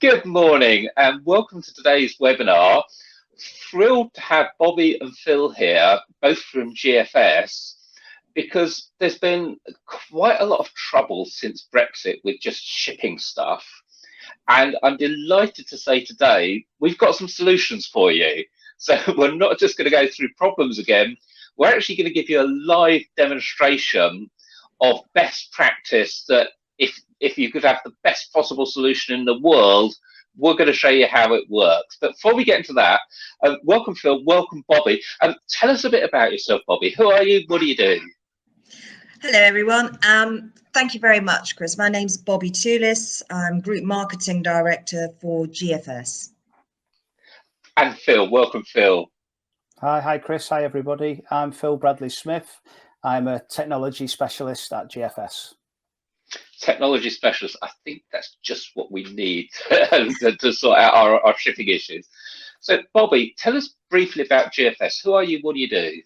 Good morning and welcome to today's webinar. Thrilled to have Bobby and Phil here, both from GFS, because there's been quite a lot of trouble since Brexit with just shipping stuff. And I'm delighted to say today, we've got some solutions for you. So we're not just going to go through problems again, we're actually going to give you a live demonstration of best practice that if you could have the best possible solution in the world, we're going to show you how it works. But before we get into that, welcome Phil, welcome Bobby. Tell us a bit about yourself, Bobby. Who are you? What do you do? Hello, everyone. Thank you very much, Chris. My name's Bobby Tulis. I'm Group Marketing Director for GFS. And Phil, welcome Phil. Hi Chris, hi everybody. I'm Phil Bradley-Smith. I'm a technology specialist at GFS. Technology specialist, I think that's just what we need to sort out our shipping issues. So Bobby, tell us briefly about GFS. Who are you? What do you do?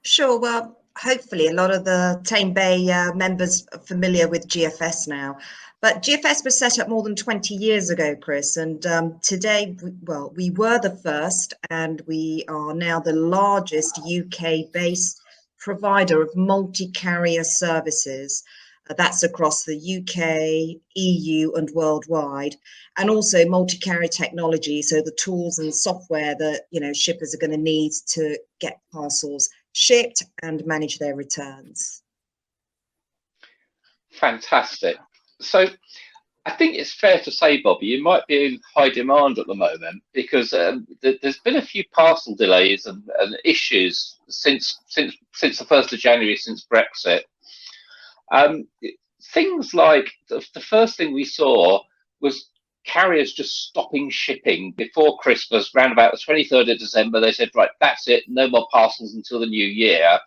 Sure. Well, hopefully a lot of the Tame Bay members are familiar with GFS now. But GFS was set up more than 20 years ago, Chris. And today, we were the first and we are now the largest UK-based provider of multi-carrier services. That's across the UK, EU and worldwide, and also multi-carrier technology. So the tools and software that, shippers are going to need to get parcels shipped and manage their returns. Fantastic. So I think it's fair to say, Bobby, you might be in high demand at the moment because there's been a few parcel delays and issues since the 1st of January, since Brexit. Things like the first thing we saw was carriers just stopping shipping before Christmas, round about the 23rd of December. They said, right, that's it, no more parcels until the new year.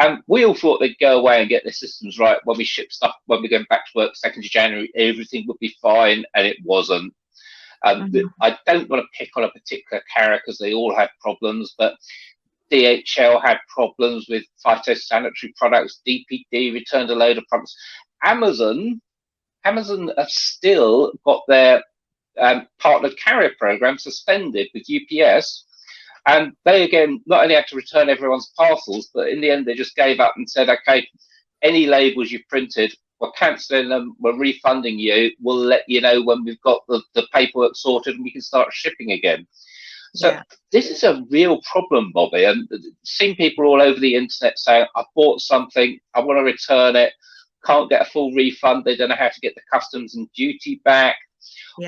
And we all thought they'd go away and get their systems right when we ship stuff, when we're going back to work 2nd of January, everything would be fine, and it wasn't. I don't want to pick on a particular carrier because they all have problems, but DHL had problems with phytosanitary products. DPD returned a load of products. Amazon have still got their partnered carrier program suspended with UPS. And they, again, not only had to return everyone's parcels, but in the end, they just gave up and said, OK, any labels you've printed, we're cancelling them, we're refunding you. We'll let you know when we've got the paperwork sorted and we can start shipping again. So This is a real problem, Bobby. And I've seen people all over the internet saying, I bought something, I want to return it, can't get a full refund. They don't know how to get the customs and duty back.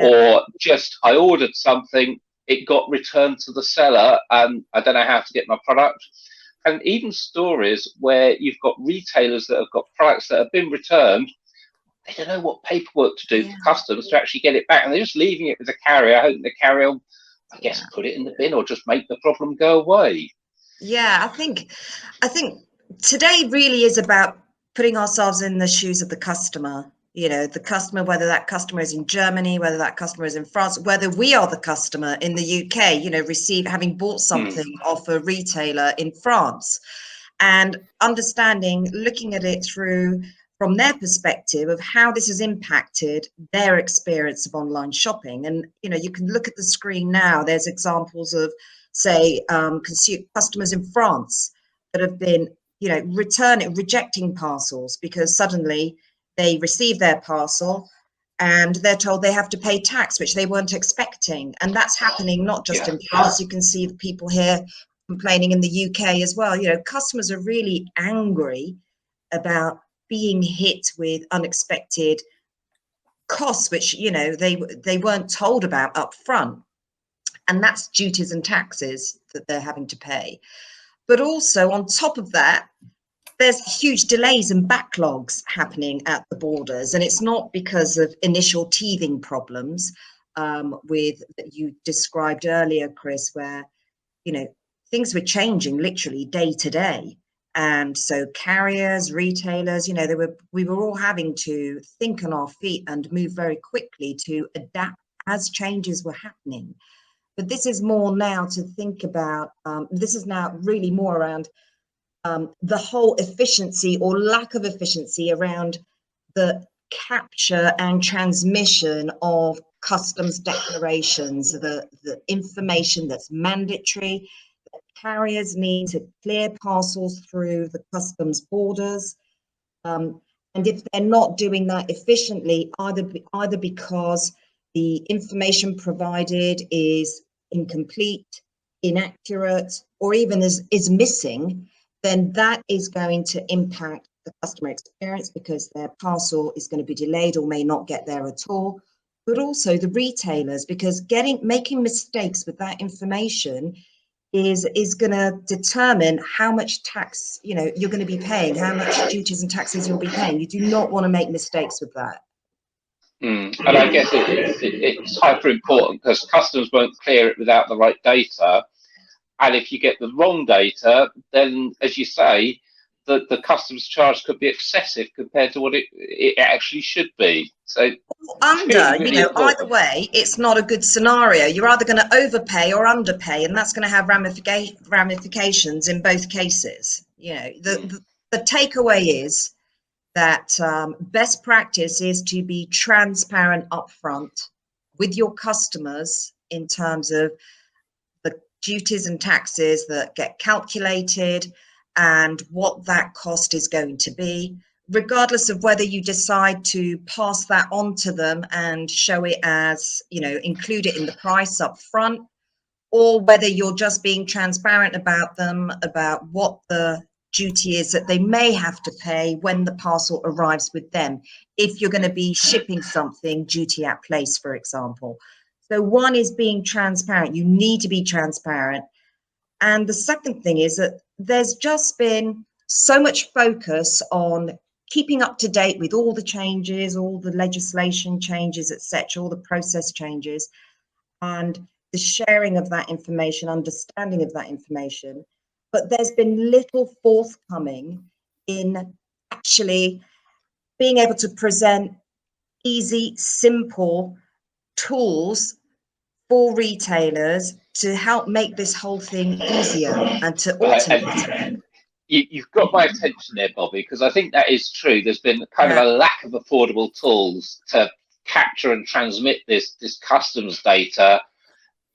Or just, I ordered something, it got returned to the seller and I don't know how to get my product. And even stories where you've got retailers that have got products that have been returned, they don't know what paperwork to do for customs to actually get it back. And they're just leaving it with the carrier, hoping the carrier will, I guess, put it in the bin or just make the problem go away. Yeah, I think today really is about putting ourselves in the shoes of the customer. The customer, whether that customer is in Germany, whether that customer is in France, whether we are the customer in the UK, having bought something off a retailer in France, and understanding, looking at it from their perspective of how this has impacted their experience of online shopping. And, you can look at the screen now, there's examples of, say, customers in France that have been, rejecting parcels because suddenly they receive their parcel and they're told they have to pay tax, which they weren't expecting. And that's happening not just in France. You can see the people here complaining in the UK as well. Customers are really angry about being hit with unexpected costs, which, they weren't told about up front. And that's duties and taxes that they're having to pay. But also on top of that, there's huge delays and backlogs happening at the borders. And it's not because of initial teething problems that you described earlier, Chris, where, things were changing literally day to day. And so carriers, retailers, we were all having to think on our feet and move very quickly to adapt as changes were happening. But this is more now to think about, this is now really more around the whole efficiency or lack of efficiency around the capture and transmission of customs declarations, the information that's mandatory. Carriers need to clear parcels through the customs borders. And if they're not doing that efficiently, either because the information provided is incomplete, inaccurate, or even is missing, then that is going to impact the customer experience because their parcel is going to be delayed or may not get there at all. But also the retailers, because making mistakes with that information is going to determine how much tax you're going to be paying, how much duties and taxes you'll be paying. You do not want to make mistakes with that. And I guess it's hyper important because customers won't clear it without the right data. And if you get the wrong data, then, as you say, the customs charge could be excessive compared to what it actually should be. So really either way, it's not a good scenario. You're either going to overpay or underpay, and that's going to have ramifications in both cases. The takeaway is that best practice is to be transparent upfront with your customers in terms of the duties and taxes that get calculated and what that cost is going to be, regardless of whether you decide to pass that on to them and show it as, include it in the price up front, or whether you're just being transparent about what the duty is that they may have to pay when the parcel arrives with them, if you're going to be shipping something duty at place, for example. So one is being transparent. You need to be transparent. And the second thing is that there's just been so much focus on keeping up to date with all the changes, all the legislation changes, etc., all the process changes, and the sharing of that information, understanding of that information. But there's been little forthcoming in actually being able to present easy, simple tools for retailers to help make this whole thing easier and to automate it. You've got my attention there, Bobby, because I think that is true. There's been kind of a lack of affordable tools to capture and transmit this customs data,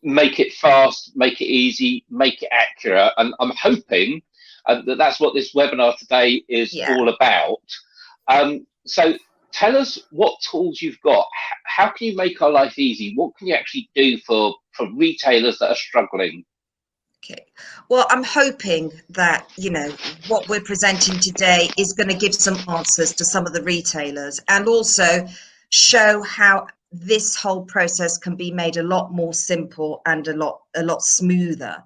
make it fast, make it easy, make it accurate. And I'm hoping that that's what this webinar today is all about. So tell us what tools you've got. How can you make our life easy? What can you actually do for retailers that are struggling? Okay, well, I'm hoping that, what we're presenting today is going to give some answers to some of the retailers and also show how this whole process can be made a lot more simple and a lot smoother.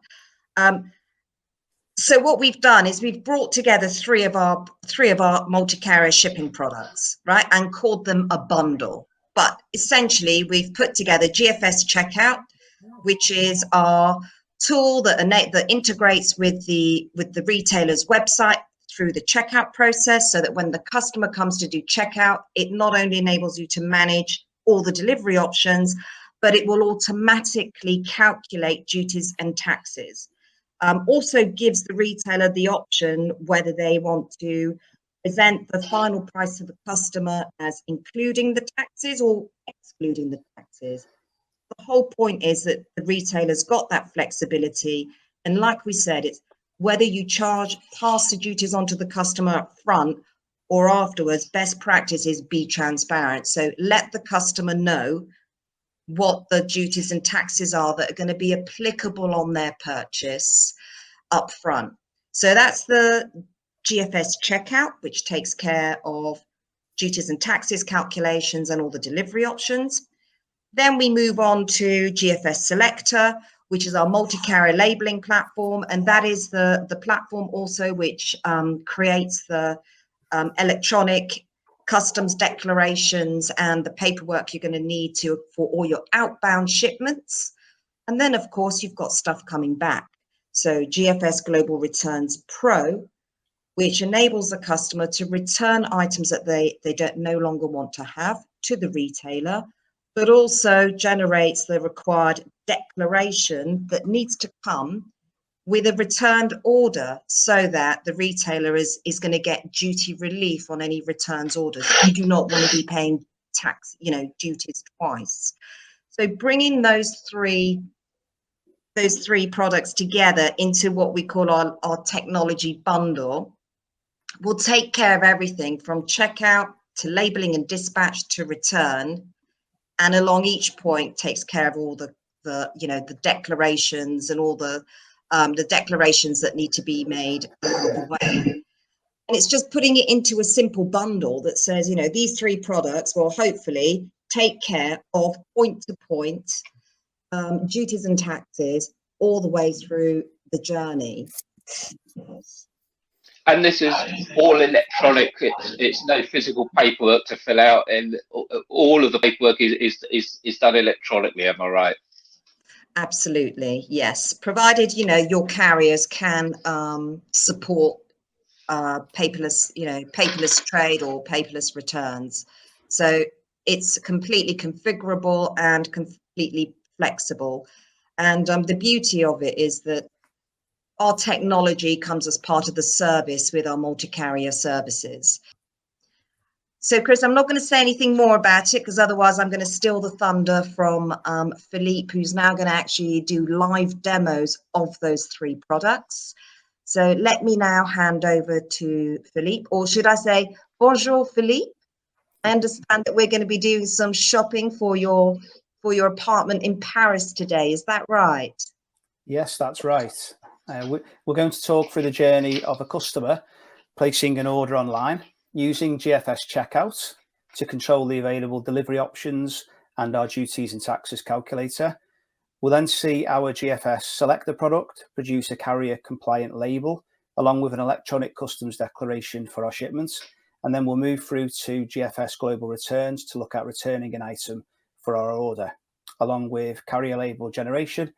So what we've done is we've brought together three of our multi-carrier shipping products, right, and called them a bundle. But essentially, we've put together GFS Checkout, which is our tool that integrates with the retailer's website through the checkout process, so that when the customer comes to do checkout, it not only enables you to manage all the delivery options, but it will automatically calculate duties and taxes. Also gives the retailer the option whether they want to present the final price to the customer as including the taxes or excluding the taxes. The whole point is that the retailer's got that flexibility. And like we said, it's whether you pass the duties onto the customer up front or afterwards, best practice is be transparent. So let the customer know what the duties and taxes are that are going to be applicable on their purchase up front. So that's the GFS Checkout, which takes care of duties and taxes calculations and all the delivery options. Then we move on to GFS Selector, which is our multi-carrier labeling platform. And that is the platform also which creates the electronic customs declarations and the paperwork you're going to need for all your outbound shipments. And then, of course, you've got stuff coming back. So GFS Global Returns Pro, which enables the customer to return items that they no longer want to have to the retailer, but also generates the required declaration that needs to come with a returned order so that the retailer is going to get duty relief on any returns orders. You do not want to be paying tax, duties twice. So bringing those three products together into what we call our technology bundle will take care of everything from checkout to labeling and dispatch to return, and along each point takes care of all the declarations and all the declarations that need to be made along the way. And it's just putting it into a simple bundle that says, these three products will hopefully take care of point-to-point duties and taxes all the way through the journey. And this is all electronic. It's no physical paperwork to fill out, and all of the paperwork is done electronically. Am I right? Absolutely, yes. Provided your carriers can support paperless trade or paperless returns. So it's completely configurable and completely flexible. And the beauty of it is that our technology comes as part of the service with our multi-carrier services. So, Chris, I'm not going to say anything more about it because otherwise I'm going to steal the thunder from Philippe, who's now going to actually do live demos of those three products. So let me now hand over to Philippe, or should I say, bonjour, Philippe. I understand that we're going to be doing some shopping for your apartment in Paris today. Is that right? Yes, that's right. We're going to talk through the journey of a customer placing an order online using GFS Checkout to control the available delivery options and our duties and taxes calculator. We'll then see our GFS select the product, produce a carrier compliant label, along with an electronic customs declaration for our shipments. And then we'll move through to GFS Global Returns to look at returning an item for our order, along with carrier label generation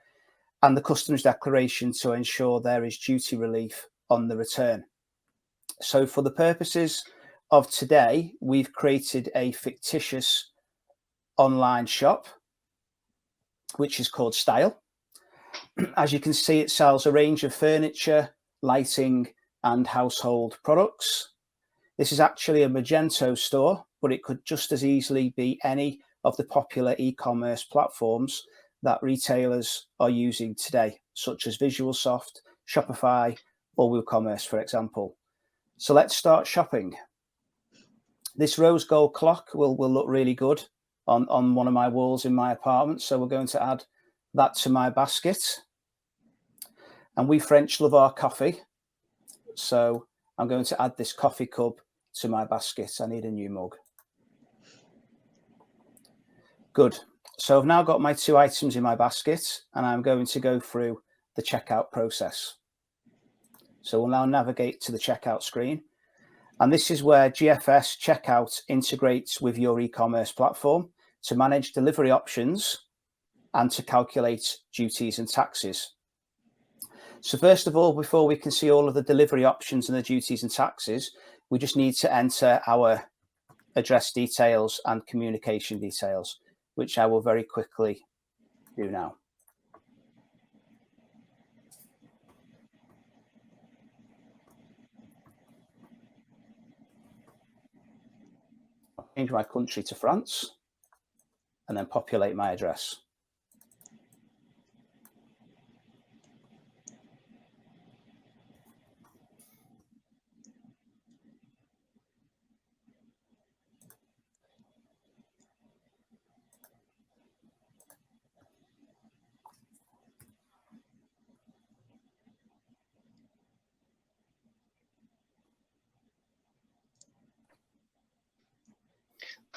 and the customs declaration to ensure there is duty relief on the return. So for the purposes of today, we've created a fictitious online shop, which is called Style. As you can see, it sells a range of furniture, lighting, and household products. This is actually a Magento store, but it could just as easily be any of the popular e-commerce platforms that retailers are using today, such as Visualsoft, Shopify, or WooCommerce, for example. So let's start shopping. This rose gold clock will look really good on one of my walls in my apartment. So we're going to add that to my basket. And we French love our coffee. So I'm going to add this coffee cup to my basket. I need a new mug. Good. So I've now got my two items in my basket and I'm going to go through the checkout process. So we'll now navigate to the checkout screen. And this is where GFS Checkout integrates with your e-commerce platform to manage delivery options and to calculate duties and taxes. So first of all, before we can see all of the delivery options and the duties and taxes, we just need to enter our address details and communication details, which I will very quickly do now. I'll change my country to France and then populate my address.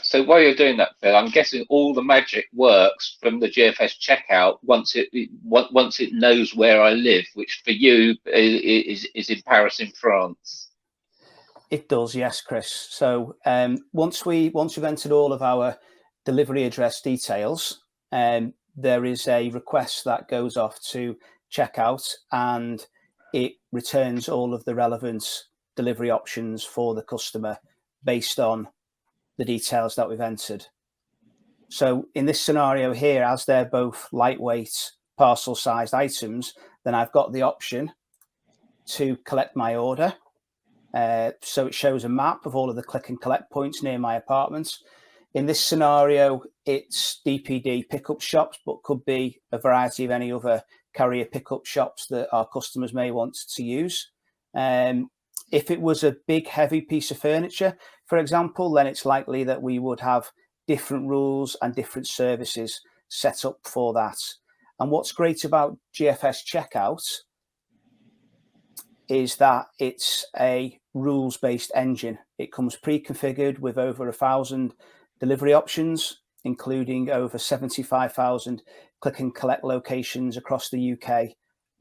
So while you're doing that, Phil, I'm guessing all the magic works from the GFS checkout once it knows where I live, which for you is in Paris, in France. It does, yes, Chris. So once we've entered all of our delivery address details, there is a request that goes off to checkout and it returns all of the relevant delivery options for the customer based on the details that we've entered. So in this scenario here, as they're both lightweight parcel sized items, then I've got the option to collect my order. So it shows a map of all of the click and collect points near my apartment. In this scenario, it's DPD pickup shops, but could be a variety of any other carrier pickup shops that our customers may want to use. If it was a big, heavy piece of furniture, for example, then it's likely that we would have different rules and different services set up for that. And what's great about GFS Checkout is that it's a rules-based engine. It comes pre-configured with over 1,000 delivery options, including over 75,000 click and collect locations across the UK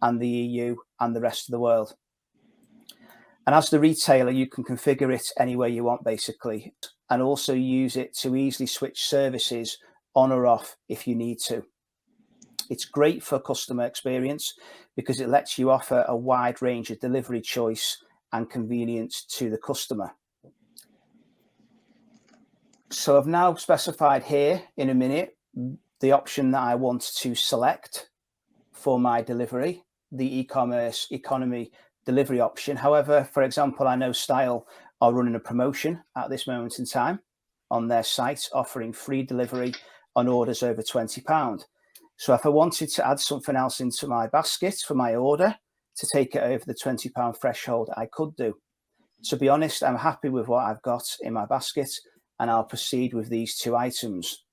and the EU and the rest of the world. And as the retailer, you can configure it any way you want, basically, and also use it to easily switch services on or off if you need to. It's great for customer experience because it lets you offer a wide range of delivery choice and convenience to the customer. So I've now specified here in a minute the option that I want to select for my delivery, the e-commerce economy delivery option. However, for example, I know Style are running a promotion at this moment in time on their site offering free delivery on orders over £20. So if I wanted to add something else into my basket for my order to take it over the £20 threshold, I could do. To be honest, I'm happy with what I've got in my basket and I'll proceed with these two items.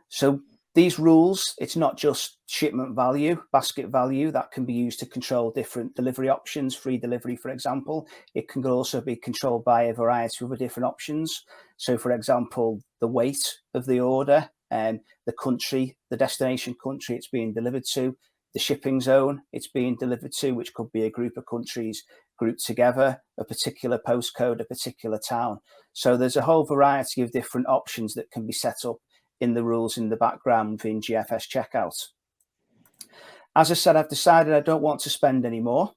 So these rules, it's not just shipment value, basket value that can be used to control different delivery options, free delivery, for example. It can also be controlled by a variety of different options. So for example, the weight of the order, the country, the destination country it's being delivered to, the shipping zone it's being delivered to, which could be a group of countries grouped together, a particular postcode, a particular town. So there's a whole variety of different options that can be set up in the rules in the background within GFS Checkout. As I said, I've decided I don't want to spend any more,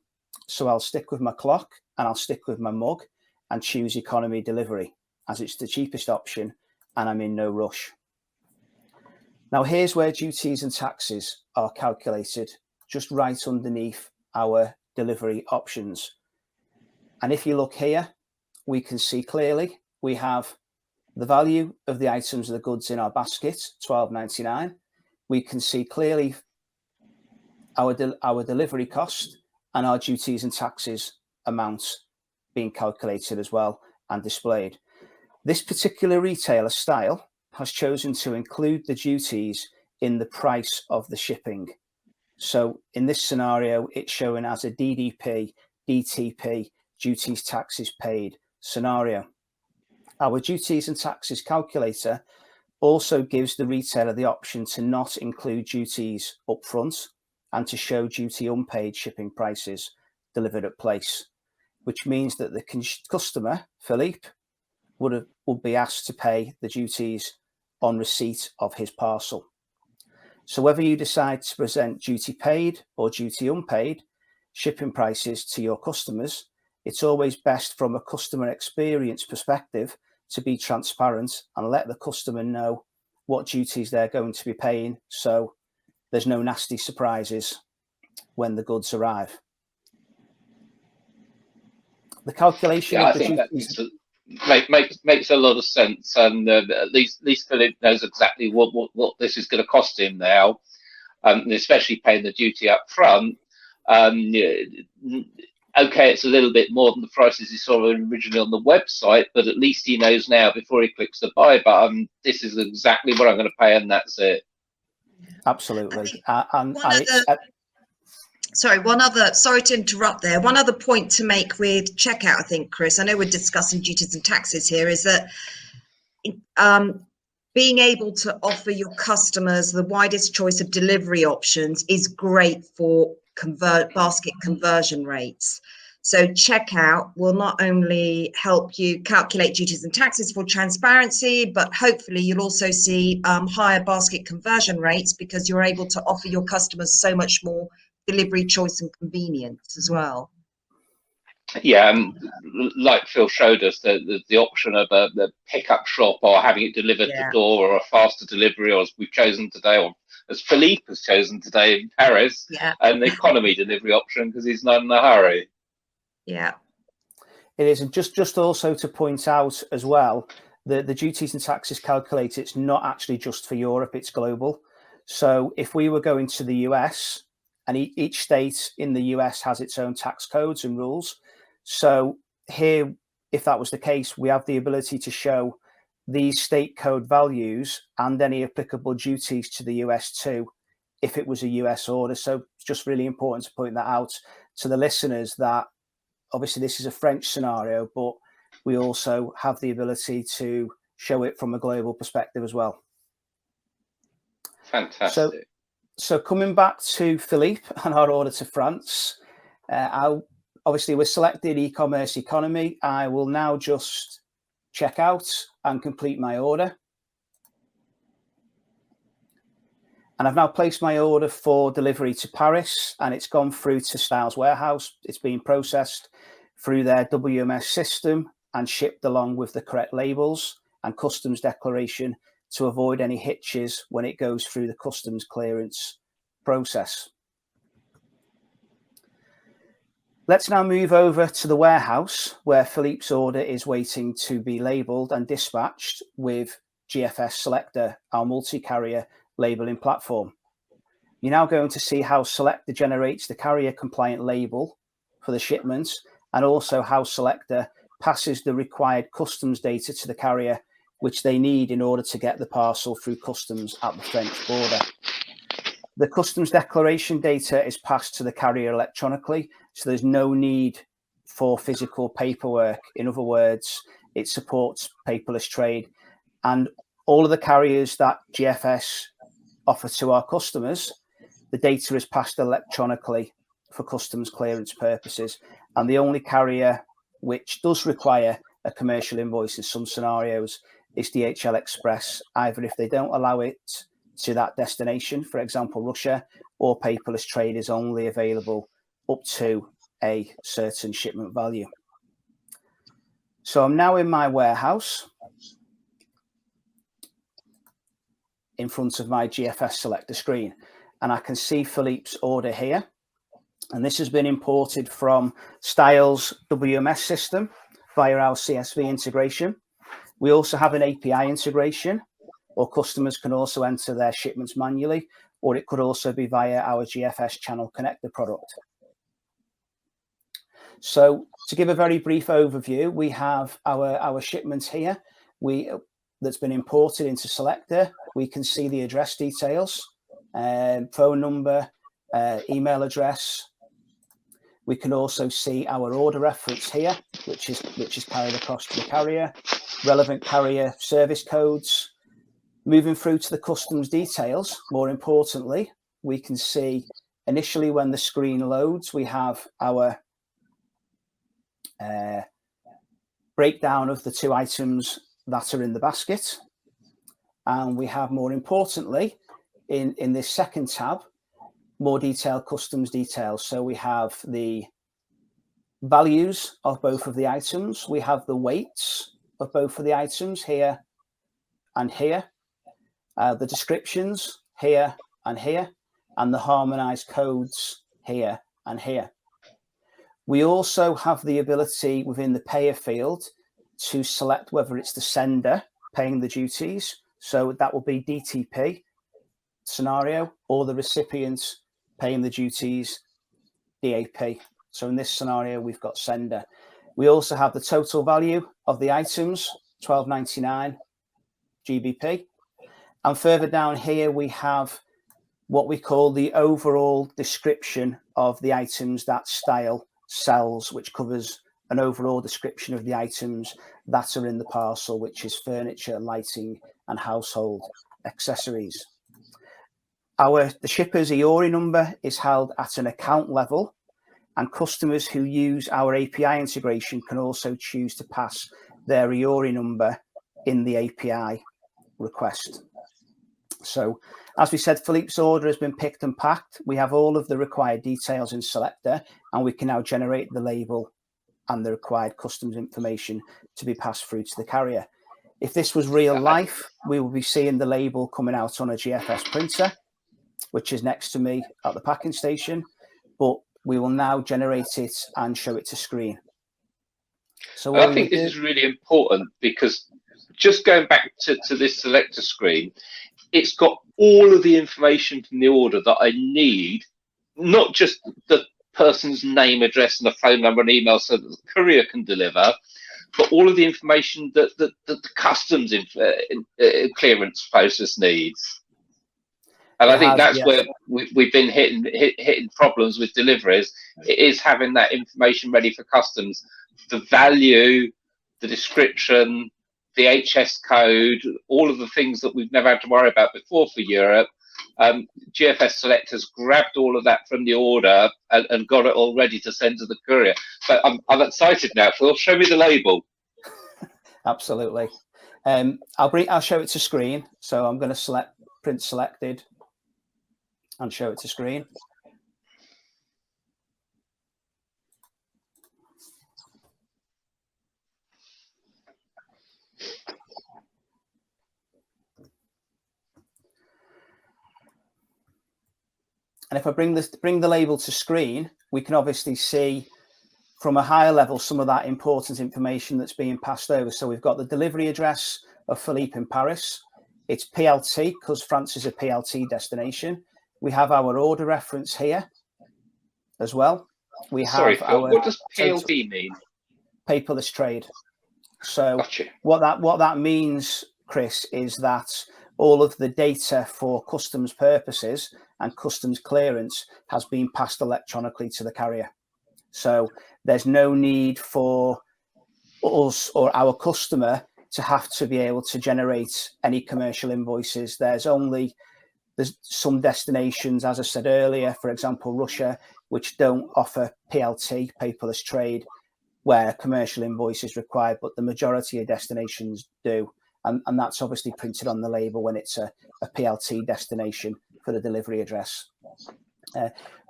so I'll stick with my clock and I'll stick with my mug and choose economy delivery as it's the cheapest option and I'm in no rush. Now here's where duties and taxes are calculated, just right underneath our delivery options. And if you look here, we can see clearly we have the value of the items of the goods in our basket, £12.99. We can see clearly our delivery cost and our duties and taxes amounts being calculated as well and displayed. This particular retailer, Style, has chosen to include the duties in the price of the shipping. So in this scenario, it's showing as a DDP, DTP, duties, taxes paid scenario. Our duties and taxes calculator also gives the retailer the option to not include duties up front and to show duty unpaid shipping prices delivered at place, which means that the customer, Philippe, would be asked to pay the duties on receipt of his parcel. So whether you decide to present duty paid or duty unpaid shipping prices to your customers, it's always best from a customer experience perspective to be transparent and let the customer know what duties they're going to be paying, so there's no nasty surprises when the goods arrive. The calculation of the duties... Makes a lot of sense, and at least Philip knows exactly what this is going to cost him now, and especially paying the duty up front. Okay, it's a little bit more than the prices he saw originally on the website, but at least he knows now before he clicks the buy button, this is exactly what I'm going to pay, and that's it. Absolutely. Sorry to interrupt there. One other point to make with checkout, I think, Chris, I know we're discussing duties and taxes here, is that being able to offer your customers the widest choice of delivery options is great for basket conversion rates. So checkout will not only help you calculate duties and taxes for transparency, but hopefully you'll also see higher basket conversion rates because you're able to offer your customers so much more delivery choice and convenience as well. Yeah, like Phil showed us, the option of the pickup shop or having it delivered to door, or a faster delivery, or as we've chosen today, or as Philippe has chosen today in Paris, and the economy delivery option because he's not in a hurry. Yeah, it is. And just also to point out as well, the duties and taxes calculated, it's not actually just for Europe, it's global. So if we were going to the US, and each state in the US has its own tax codes and rules. So here, if that was the case, we have the ability to show these state code values and any applicable duties to the US too, if it was a US order. So it's just really important to point that out to the listeners, that obviously this is a French scenario, but we also have the ability to show it from a global perspective as well. Fantastic. So coming back to Philippe and our order to France, obviously we're selected e-commerce economy. I will now just check out and complete my order. And I've now placed my order for delivery to Paris, and it's gone through to Styles Warehouse. It's been processed through their WMS system and shipped along with the correct labels and customs declaration to avoid any hitches when it goes through the customs clearance process. Let's now move over to the warehouse where Philippe's order is waiting to be labelled and dispatched with GFS Selector, our multi-carrier labelling platform. You're now going to see how Selector generates the carrier compliant label for the shipments, and also how Selector passes the required customs data to the carrier, which they need in order to get the parcel through customs at the French border. The customs declaration data is passed to the carrier electronically, so there's no need for physical paperwork. In other words, it supports paperless trade, and all of the carriers that GFS offer to our customers, the data is passed electronically for customs clearance purposes. And the only carrier which does require a commercial invoice in some scenarios is DHL Express, either if they don't allow it to that destination, for example, Russia, or paperless trade is only available up to a certain shipment value. So I'm now in my warehouse in front of my GFS Selector screen, and I can see Philippe's order here. And this has been imported from Styles WMS system via our CSV integration. We also have an API integration, or customers can also enter their shipments manually, or it could also be via our GFS Channel Connector product. So to give a very brief overview, we have our shipments here that's been imported into Selector. We can see the address details, phone number, email address. We can also see our order reference here, which is carried across to the carrier, relevant carrier service codes. Moving through to the customs details, more importantly, we can see initially when the screen loads, we have our breakdown of the two items that are in the basket. And we have, more importantly, in this second tab, more detailed customs details. So we have the values of both of the items. We have the weights of both of the items here and here. The descriptions here and here, and the harmonized codes here and here. We also have the ability within the payer field to select whether it's the sender paying the duties. So that will be DTP scenario, or the recipient paying the duties, DAP. So in this scenario, we've got sender. We also have the total value of the items, $12.99 GBP. And further down here, we have what we call the overall description of the items that Style sells, which covers an overall description of the items that are in the parcel, which is furniture, lighting, and household accessories. The shipper's EORI number is held at an account level, and customers who use our API integration can also choose to pass their EORI number in the API request. So, as we said, Philippe's order has been picked and packed. We have all of the required details in Selector, and we can now generate the label and the required customs information to be passed through to the carrier. If this was real life, we will be seeing the label coming out on a GFS printer, which is next to me at the packing station, but we will now generate it and show it to screen. So I think this is really important, because just going back to this selector screen, it's got all of the information from the order that I need, not just the person's name, address, and a phone number and email so that the courier can deliver, but all of the information that the customs clearance process needs. And I think that's where we've been hitting problems with deliveries. It is having that information ready for customs, the value, the description, the HS code, all of the things that we've never had to worry about before for Europe. GFS Select has grabbed all of that from the order and got it all ready to send to the courier. So I'm excited now. Phil, show me the label. Absolutely. I'll show it to screen. So I'm going to select print selected and show it to screen. And if I bring the label to screen, we can obviously see from a higher level some of that important information that's being passed over. So we've got the delivery address of Philippe in Paris. It's PLT because France is a PLT destination. We have our order reference here as well. Sorry, Phil, what does PLT mean? Paperless trade. So Gotcha. what that means, Chris, is that all of the data for customs purposes and customs clearance has been passed electronically to the carrier. So there's no need for us or our customer to have to be able to generate any commercial invoices. There's some destinations, as I said earlier, for example, Russia, which don't offer PLT, paperless trade, where commercial invoice is required, but the majority of destinations do. And that's obviously printed on the label when it's a PLT destination for the delivery address.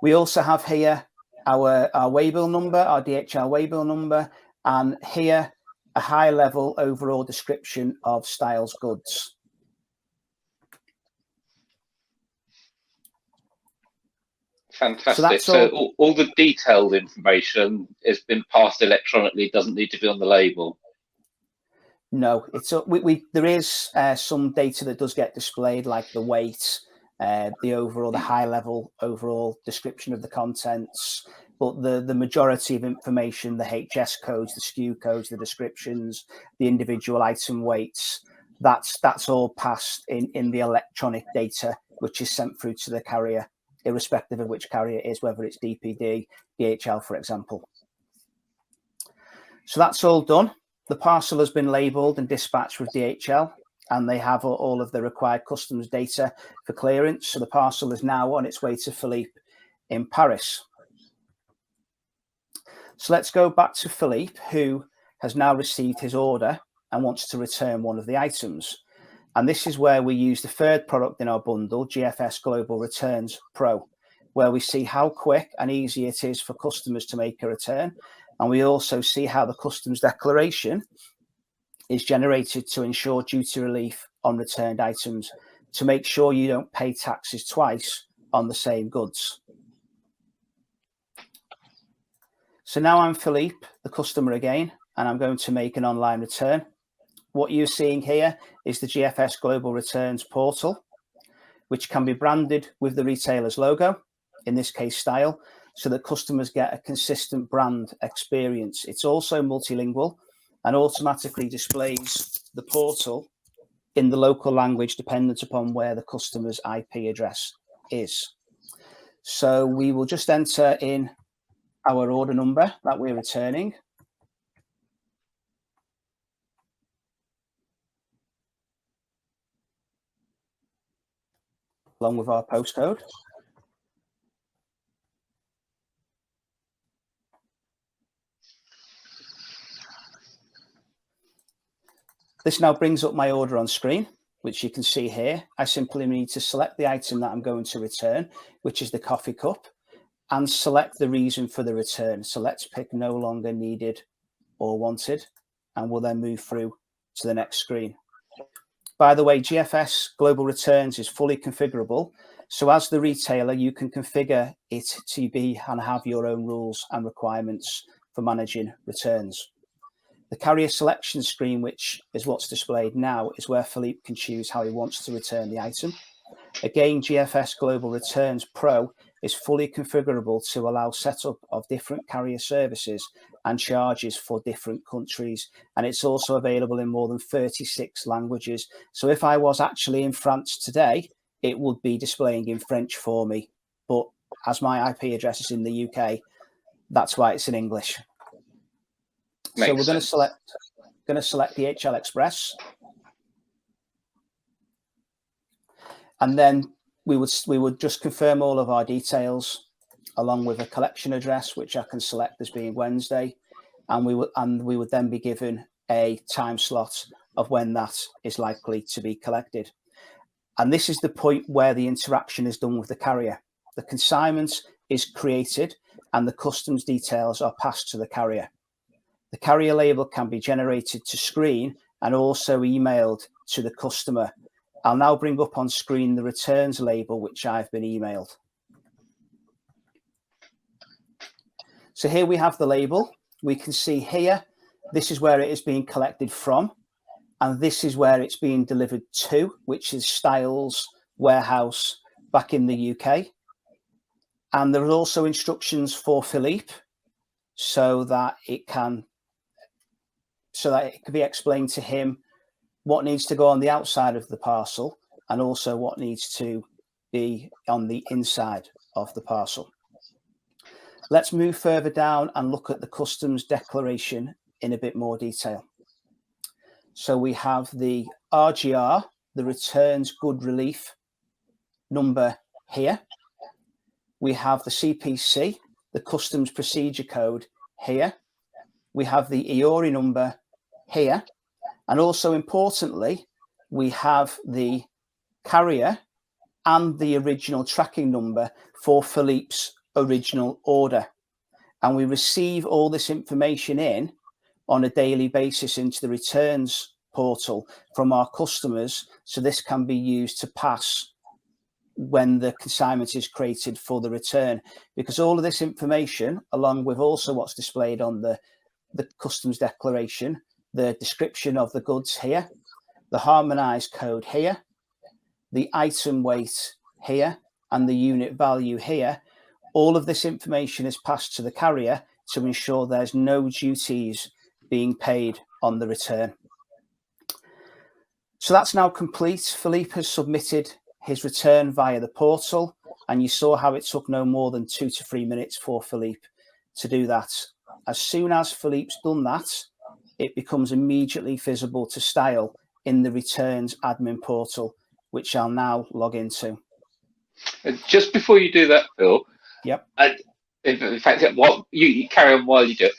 We also have here our waybill number, our DHL waybill number, and here a high level overall description of Styles goods. Fantastic. So all the detailed information has been passed electronically, doesn't need to be on the label. No, it's there is some data that does get displayed, like the weight, the high level overall description of the contents, but the majority of information, the HS codes, the SKU codes, the descriptions, the individual item weights, that's all passed in the electronic data, which is sent through to the carrier, irrespective of which carrier it is, whether it's DPD, DHL, for example. So that's all done. The parcel has been labelled and dispatched with DHL, and they have all of the required customs data for clearance. So the parcel is now on its way to Philippe in Paris. So let's go back to Philippe, who has now received his order and wants to return one of the items. And this is where we use the third product in our bundle, GFS Global Returns Pro, where we see how quick and easy it is for customers to make a return. And we also see how the customs declaration is generated to ensure duty relief on returned items, to make sure you don't pay taxes twice on the same goods. So now I'm Philippe, the customer again, and I'm going to make an online return. What you're seeing here is the GFS Global Returns portal, which can be branded with the retailer's logo, in this case Style, so that customers get a consistent brand experience. It's also multilingual and automatically displays the portal in the local language dependent upon where the customer's IP address is. So we will just enter in our order number that we're returning. Along with our postcode. This now brings up my order on screen, which you can see here. I simply need to select the item that I'm going to return, which is the coffee cup, and select the reason for the return. So let's pick no longer needed or wanted, and we'll then move through to the next screen. By the way, GFS Global Returns is fully configurable. So as the retailer, you can configure it to be and have your own rules and requirements for managing returns. The carrier selection screen, which is what's displayed now, is where Philippe can choose how he wants to return the item. Again, GFS Global Returns Pro is fully configurable to allow setup of different carrier services and charges for different countries. And it's also available in more than 36 languages. So if I was actually in France today, it would be displaying in French for me. But as my IP address is in the UK, that's why it's in English. So we're going to select DHL Express. And then we would just confirm all of our details along with a collection address, which I can select as being Wednesday. And we would then be given a time slot of when that is likely to be collected. And this is the point where the interaction is done with the carrier. The consignment is created and the customs details are passed to the carrier. The carrier label can be generated to screen and also emailed to the customer. I'll now bring up on screen the returns label, which I've been emailed. So here we have the label. We can see here, this is where it is being collected from, and this is where it's being delivered to, which is Styles warehouse back in the UK. And there are also instructions for Philippe so that it can be explained to him what needs to go on the outside of the parcel and also what needs to be on the inside of the parcel. Let's move further down and look at the customs declaration in a bit more detail. So we have the RGR, the returns good relief number here. We have the CPC, the customs procedure code here. We have the IORI number here. And also importantly, we have the carrier and the original tracking number for Philippe's original order. And we receive all this information in on a daily basis into the returns portal from our customers. So this can be used to pass when the consignment is created for the return, because all of this information, along with also what's displayed on the customs declaration, the description of the goods here, the harmonized code here, the item weight here, and the unit value here, all of this information is passed to the carrier to ensure there's no duties being paid on the return. So that's now complete. Philippe has submitted his return via the portal, and you saw how it took no more than 2 to 3 minutes for Philippe to do that. As soon as Philippe's done that, it becomes immediately visible to Style in the returns admin portal, which I'll now log into. Just before you do that, Phil. Yep. In fact, what you carry on while you do it.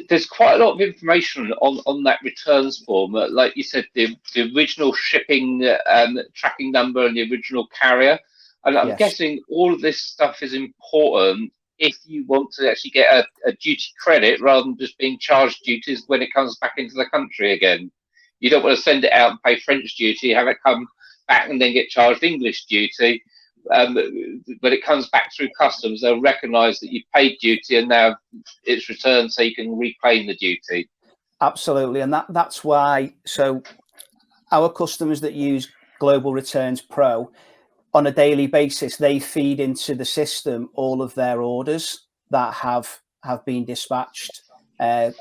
There's quite a lot of information on that returns form. Like you said, the original shipping tracking number and the original carrier. And I'm guessing all of this stuff is important if you want to actually get a duty credit rather than just being charged duties when it comes back into the country again. You don't want to send it out and pay French duty, have it come back and then get charged English duty. When it comes back through customs, they'll recognise that you've paid duty and now it's returned so you can reclaim the duty. Absolutely, and that's why. So our customers that use Global Returns Pro, on a daily basis, they feed into the system all of their orders that have been dispatched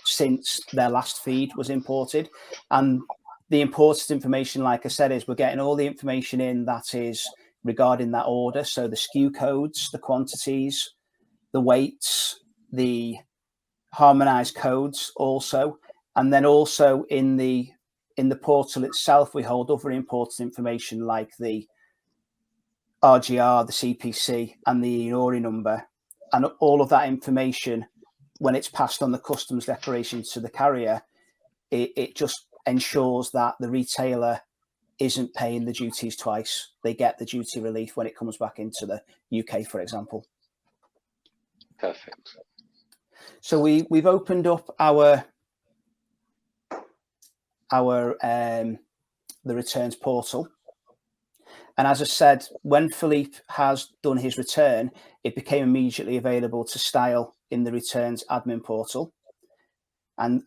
since their last feed was imported. And the imported information, like I said, is we're getting all the information in that is regarding that order. So the SKU codes, the quantities, the weights, the harmonized codes also. And then also in the portal itself, we hold other imported information like the RGR, the CPC, and the IORI number. And all of that information, when it's passed on the customs declaration to the carrier, it just ensures that the retailer isn't paying the duties twice. They get the duty relief when it comes back into the UK, for example. Perfect. So we've opened up the returns portal. And as I said, when Philippe has done his return, it became immediately available to Style in the returns admin portal. And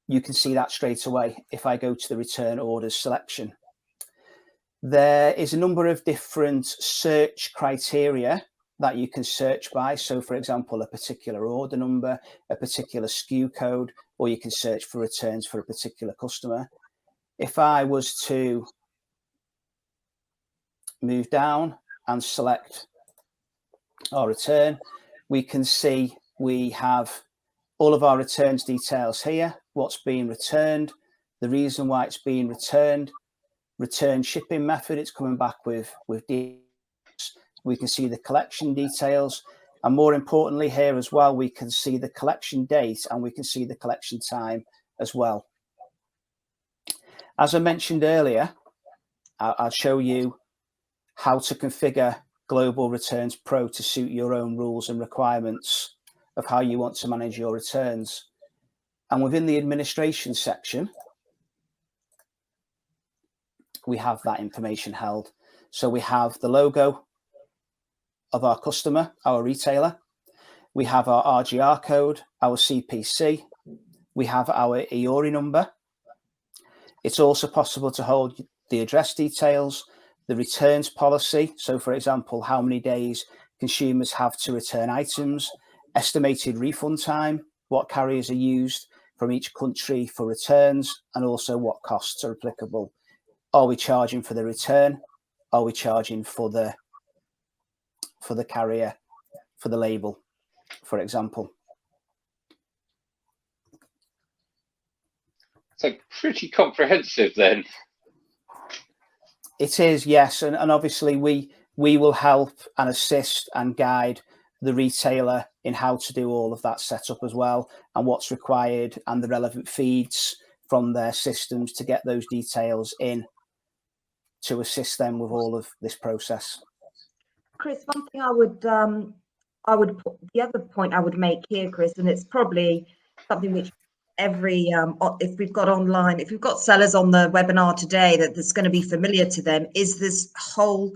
you can see that straight away if I go to the return orders selection. There is a number of different search criteria that you can search by. So, for example, a particular order number, a particular SKU code, or you can search for returns for a particular customer. If I was to move down and select our return, we can see we have all of our returns details here, what's being returned, the reason why it's being returned, return shipping method, it's coming back with details. We can see the collection details, and more importantly here as well, we can see the collection date and we can see the collection time as well. As I mentioned earlier, I'll show you how to configure Global Returns Pro to suit your own rules and requirements of how you want to manage your returns. And within the administration section, we have that information held. So we have the logo of our customer, our retailer. We have our RGR code, our CPC. We have our EORI number. It's also possible to hold the address details, the returns policy. So for example, how many days consumers have to return items, estimated refund time, what carriers are used from each country for returns, and also what costs are applicable. Are we charging for the return? Are we charging for the carrier, for the label, for example? So pretty comprehensive then. It is, yes, and obviously we will help and assist and guide the retailer in how to do all of that setup as well, and what's required and the relevant feeds from their systems to get those details in to assist them with all of this process. Chris, one thing the other point I would make here, Chris, and it's probably something which every if we've got sellers on the webinar today that's going to be familiar to them, is this whole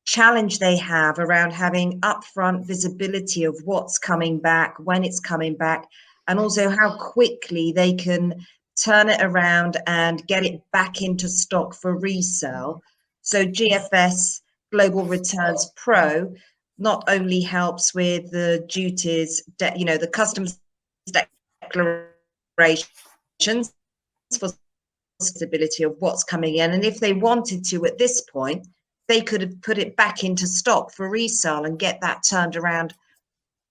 challenge they have around having upfront visibility of what's coming back, when it's coming back, and also how quickly they can turn it around and get it back into stock for resale. So GFS Global Returns Pro not only helps with the duties, the customs declarations for visibility of what's coming in, and if they wanted to at this point, they could have put it back into stock for resale and get that turned around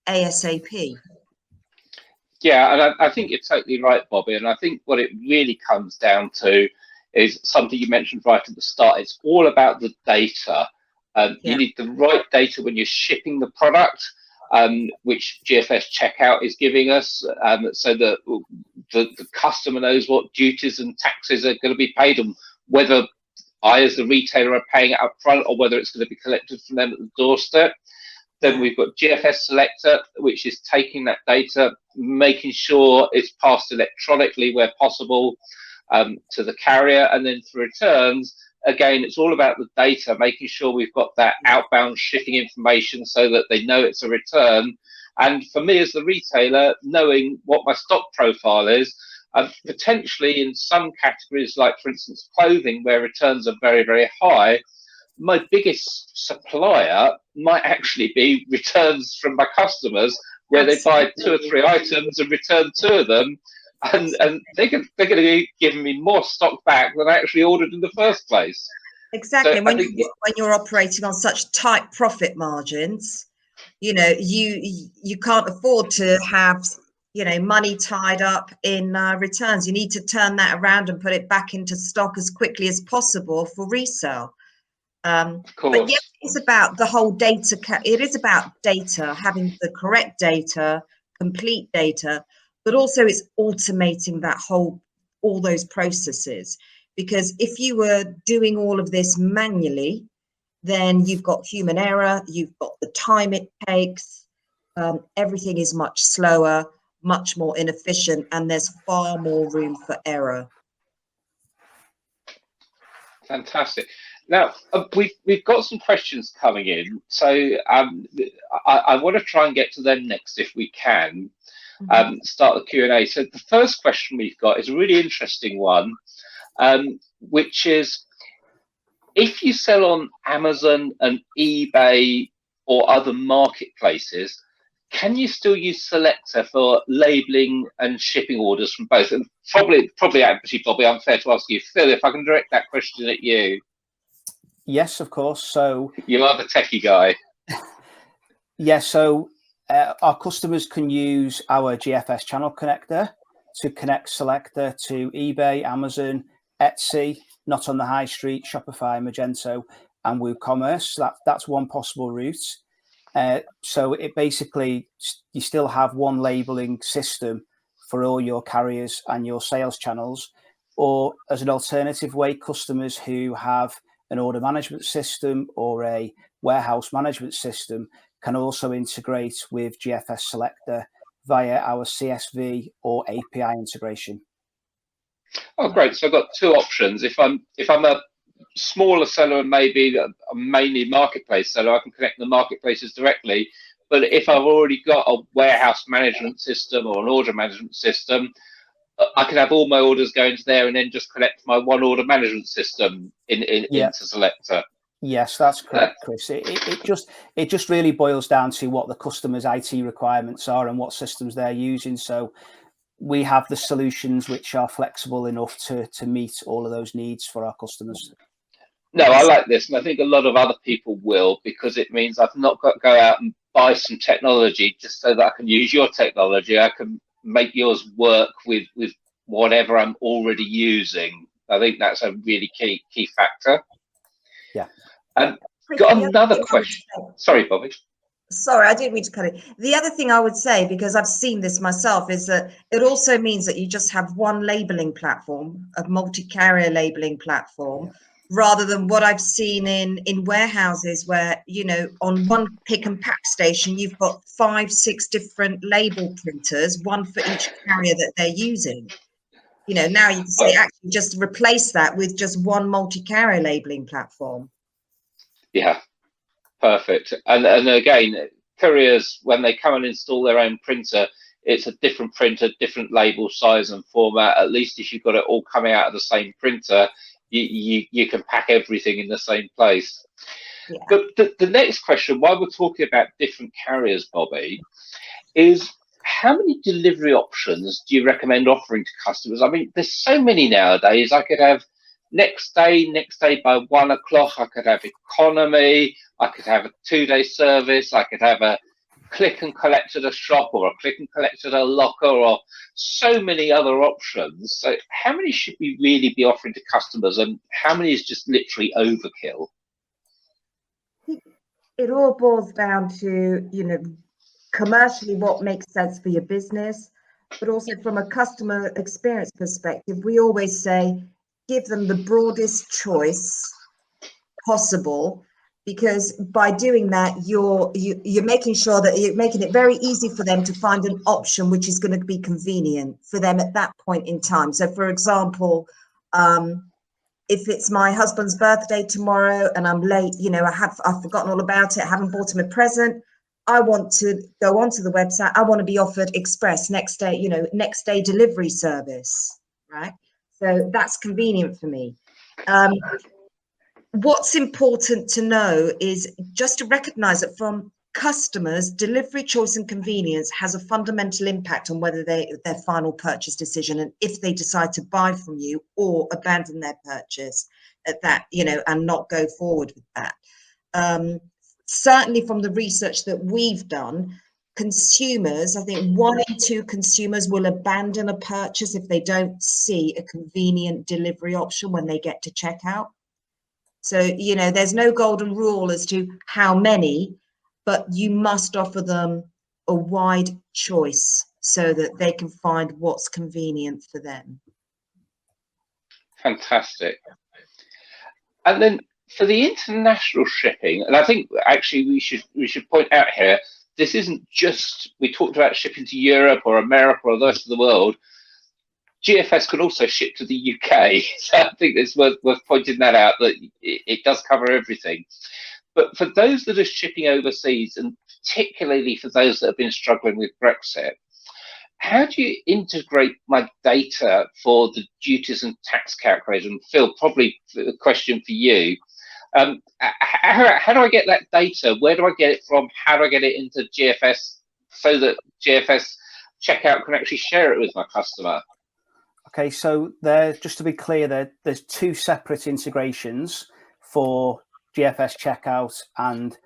ASAP. Yeah, and I think you're totally right, Bobby. And I think what it really comes down to is something you mentioned right at the start. It's all about the data. You need the right data when you're shipping the product, which GFS Checkout is giving us, so that the customer knows what duties and taxes are going to be paid, and whether I, as the retailer, are paying it up front or whether it's going to be collected from them at the doorstep. Then we've got GFS Selector, which is taking that data, making sure it's passed electronically where possible to the carrier. And then for returns, again, it's all about the data, making sure we've got that outbound shipping information so that they know it's a return. And for me as the retailer, knowing what my stock profile is, potentially in some categories, like for instance clothing, where returns are very, very high, my biggest supplier might actually be returns from my customers, where they buy 2 or 3 items and return 2 of them, and they're going to be giving me more stock back than I actually ordered in the first place. Exactly. So when you're operating on such tight profit margins, you can't afford to have money tied up in returns. You need to turn that around and put it back into stock as quickly as possible for resale. But yes, it's about the whole data. It is about data, having the correct data, complete data, but also it's automating all those processes. Because if you were doing all of this manually, then you've got human error, you've got the time it takes, everything is much slower, much more inefficient, and there's far more room for error. Fantastic. Now, we've got some questions coming in, so I want to try and get to them next if we can. start the Q&A. So the first question we've got is a really interesting one, which is, if you sell on Amazon and eBay or other marketplaces, can you still use Selector for labeling and shipping orders from both? And probably actually, Bobby, unfair to ask you, Phil, if I can direct that question at you. Yes, of course. So you are the techie guy. Yeah, so our customers can use our GFS channel connector to connect Selector to eBay, Amazon, Etsy, Not on the High Street, Shopify, Magento, and WooCommerce. That's one possible route. So it basically, you still have one labeling system for all your carriers and your sales channels. Or as an alternative way, customers who have an order management system or a warehouse management system can also integrate with GFS Selector via our CSV or API integration. Oh, great! So I've got two options. If I'm a smaller seller and maybe a mainly marketplace seller, I can connect the marketplaces directly. But if I've already got a warehouse management system or an order management system, I can have all my orders go into there and then just connect my one order management system into Selector. Yes, that's correct, Chris. It just really boils down to what the customer's IT requirements are and what systems they're using. So we have the solutions which are flexible enough to meet all of those needs for our customers. No, I like this, and I think a lot of other people will, because it means I've not got to go out and buy some technology just so that I can use your technology. I can make yours work with whatever I'm already using. I think that's a really key factor. Yeah. Got another question. Sorry, Bobby. Sorry, I didn't mean to cut it. The other thing I would say, because I've seen this myself, is that it also means that you just have one labeling platform, a multi-carrier labeling platform, rather than what I've seen in warehouses where, you know, on one pick and pack station, you've got 5-6 different label printers, one for each carrier that they're using. You know, now you can say actually just replace that with just one multi-carrier labeling platform. Yeah, perfect. And again, couriers, when they come and install their own printer, it's a different printer, different label size and format. At least if you've got it all coming out of the same printer, you can pack everything in the same place. Yeah. But the next question, while we're talking about different carriers, Bobby, is how many delivery options do you recommend offering to customers? I mean, there's so many nowadays. I could have next day by 1 o'clock. I could have economy. I could have a 2-day service. I could have a click and collect at a shop or a click and collect at a locker, or so many other options. So how many should we really be offering to customers, and how many is just literally overkill? It all boils down to, you know, commercially what makes sense for your business, but also from a customer experience perspective, we always say give them the broadest choice possible, because by doing that you're making sure that you're making it very easy for them to find an option which is going to be convenient for them at that point in time. So for example, if it's my husband's birthday tomorrow and I'm late, you know, I've forgotten all about it, I haven't bought him a present, I want to go onto the website, I want to be offered express next day, you know, next day delivery service, right? So that's convenient for me. What's important to know is just to recognize that from customers, delivery choice and convenience has a fundamental impact on whether their final purchase decision, and if they decide to buy from you or abandon their purchase at that, you know, and not go forward with that. Certainly from the research that we've done, consumers, I think 1 in 2 consumers will abandon a purchase if they don't see a convenient delivery option when they get to checkout. So, you know, there's no golden rule as to how many, but you must offer them a wide choice so that they can find what's convenient for them. Fantastic. And then for the international shipping, and I think actually we should point out here, this isn't just, we talked about shipping to Europe or America or the rest of the world. GFS can also ship to the UK. So I think it's worth pointing that out, that it does cover everything. But for those that are shipping overseas, and particularly for those that have been struggling with Brexit, how do you integrate my data for the duties and tax calculation? Phil, probably a question for you. How do I get that data? Where do I get it from? How do I get it into GFS so that GFS checkout can actually share it with my customer? Okay, so just to be clear, there's two separate integrations for GFS checkout and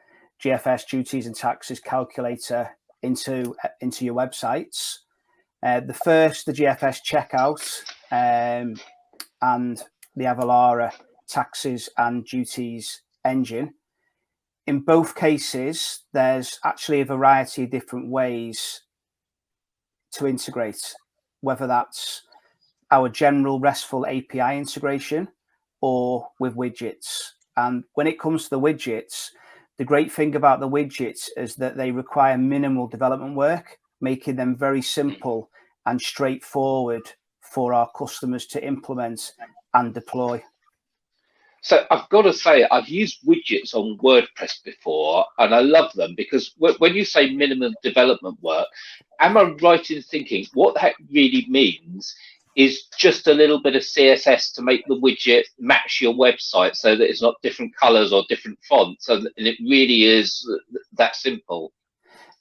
GFS duties and taxes calculator into your websites. The first, the GFS checkout and the Avalara taxes and duties engine. In both cases, there's actually a variety of different ways to integrate, whether that's our general RESTful API integration or with widgets. And when it comes to the widgets, the great thing about the widgets is that they require minimal development work, making them very simple and straightforward for our customers to implement and deploy. So I've got to say, I've used widgets on WordPress before, and I love them because when you say minimum development work, am I right in thinking what that really means is just a little bit of CSS to make the widget match your website so that it's not different colors or different fonts, and it really is that simple?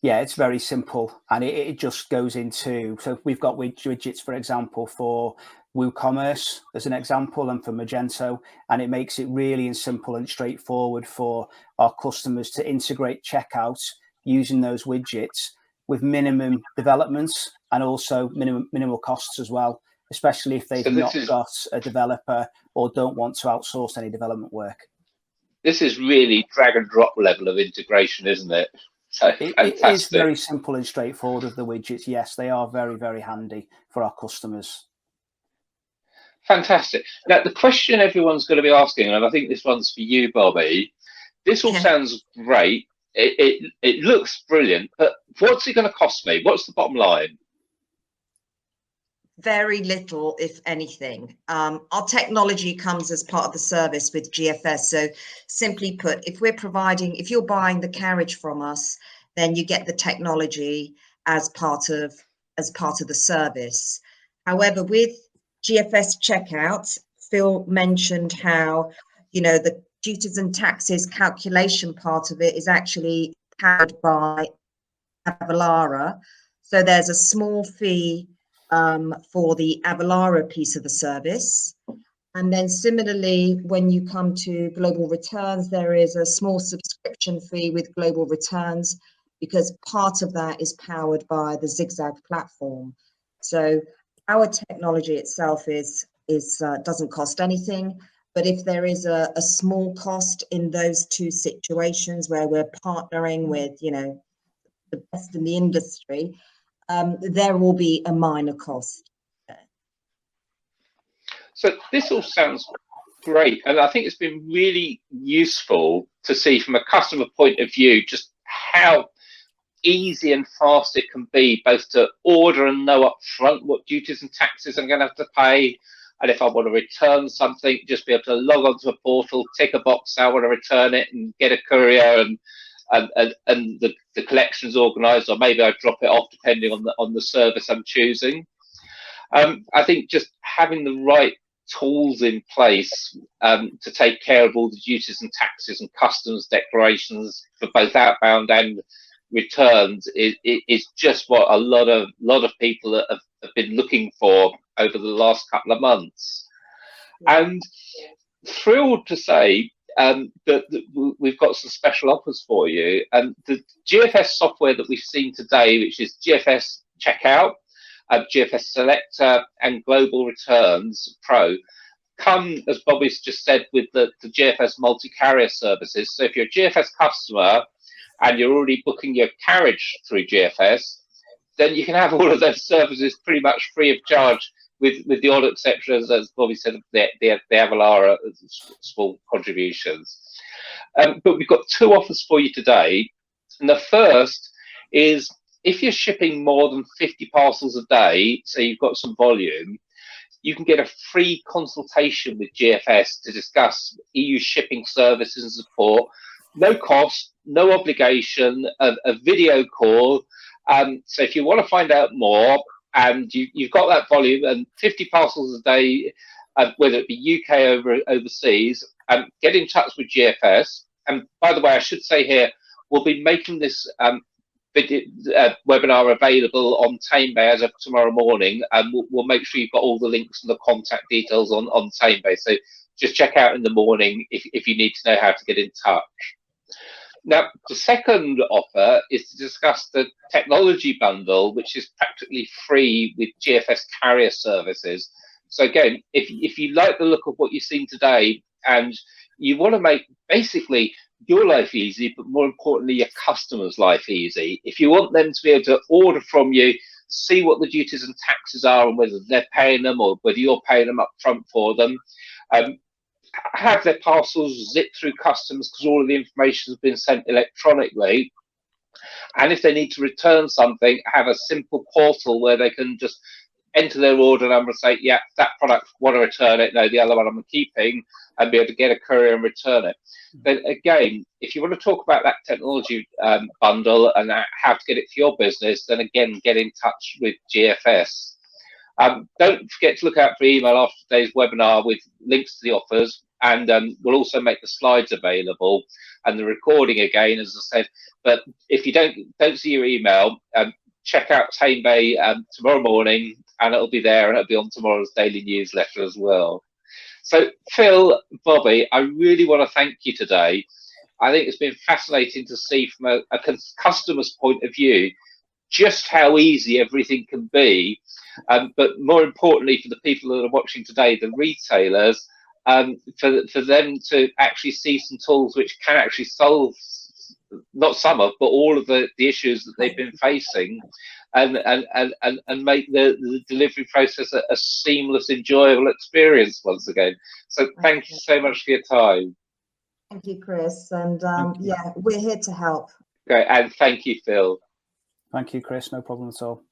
Yeah, it's very simple, and it just goes into, so we've got widgets, for example, for WooCommerce as an example, and for Magento, and it makes it really simple and straightforward for our customers to integrate checkout using those widgets with minimum developments and also minimal costs as well, especially if they've not got a developer or don't want to outsource any development work. This is really drag and drop level of integration, isn't it? So it is very simple and straightforward with the widgets. Yes, they are very, very handy for our customers. Fantastic. Now, the question everyone's going to be asking, and I think this one's for you, Bobby, this all sounds great. It looks brilliant, but what's it going to cost me? What's the bottom line? Very little, if anything. Our technology comes as part of the service with GFS. So simply put, if you're buying the carriage from us, then you get the technology as part of the service. However, with GFS checkout, Phil mentioned how, the duties and taxes calculation part of it is actually powered by Avalara. So there's a small fee for the Avalara piece of the service. And then similarly, when you come to global returns, there is a small subscription fee with global returns because part of that is powered by the Zigzag platform. So our technology itself doesn't cost anything, but if there is a small cost in those two situations where we're partnering with, the best in the industry, there will be a minor cost. So this all sounds great, and I think it's been really useful to see from a customer point of view just how easy and fast it can be, both to order and know up front what duties and taxes I'm going to have to pay, and if I want to return something, just be able to log onto a portal, tick a box, I want to return it, and get a courier, and the collection's organised, or maybe I drop it off depending on the service I'm choosing. I think just having the right tools in place to take care of all the duties and taxes and customs declarations for both outbound and returns is just what a lot of people have been looking for over the last couple of months. And thrilled to say that we've got some special offers for you. And the GFS software that we've seen today, which is GFS Checkout, GFS Selector, and Global Returns Pro, come, as Bobby's just said, with the GFS multi-carrier services. So if you're a GFS customer and you're already booking your carriage through GFS, then you can have all of those services pretty much free of charge, with the odd exceptions, as Bobby said, the Avalara small contributions. But we've got two offers for you today. And the first is, if you're shipping more than 50 parcels a day, so you've got some volume, you can get a free consultation with GFS to discuss EU shipping services and support. No cost, no obligation, a video call. So if you want to find out more, and you've got that volume and 50 parcels a day, whether it be UK overseas, get in touch with GFS. And by the way, I should say here, we'll be making this webinar available on Tamebay as of tomorrow morning, and we'll make sure you've got all the links and the contact details on Tamebay. So just check out in the morning if you need to know how to get in touch. Now, the second offer is to discuss the technology bundle, which is practically free with GFS carrier services. So again, if you like the look of what you've seen today and you want to make basically your life easy, but more importantly, your customers' life easy, if you want them to be able to order from you, see what the duties and taxes are and whether they're paying them or whether you're paying them up front for them, have their parcels zipped through customs because all of the information has been sent electronically. And if they need to return something, have a simple portal where they can just enter their order number and say, yeah, that product, want to return it. No, the other one I'm keeping, and be able to get a courier and return it. Then again, if you want to talk about that technology bundle and how to get it for your business, then again, get in touch with GFS. Don't forget to look out for email after today's webinar with links to the offers, and we'll also make the slides available and the recording again, as I said. But if you don't see your email, check out Tamebay tomorrow morning, and it'll be there, and it'll be on tomorrow's daily newsletter as well. So Phil, Bobby, I really want to thank you today. I think it's been fascinating to see from a customer's point of view just how easy everything can be. But more importantly, for the people that are watching today, the retailers, for them to actually see some tools which can actually solve not some of, but all of the issues that they've been facing, and make the delivery process a seamless, enjoyable experience once again. So thank you so much for your time. Thank you, Chris. And yeah, we're here to help. Okay, and thank you, Phil. Thank you, Chris. No problem at all.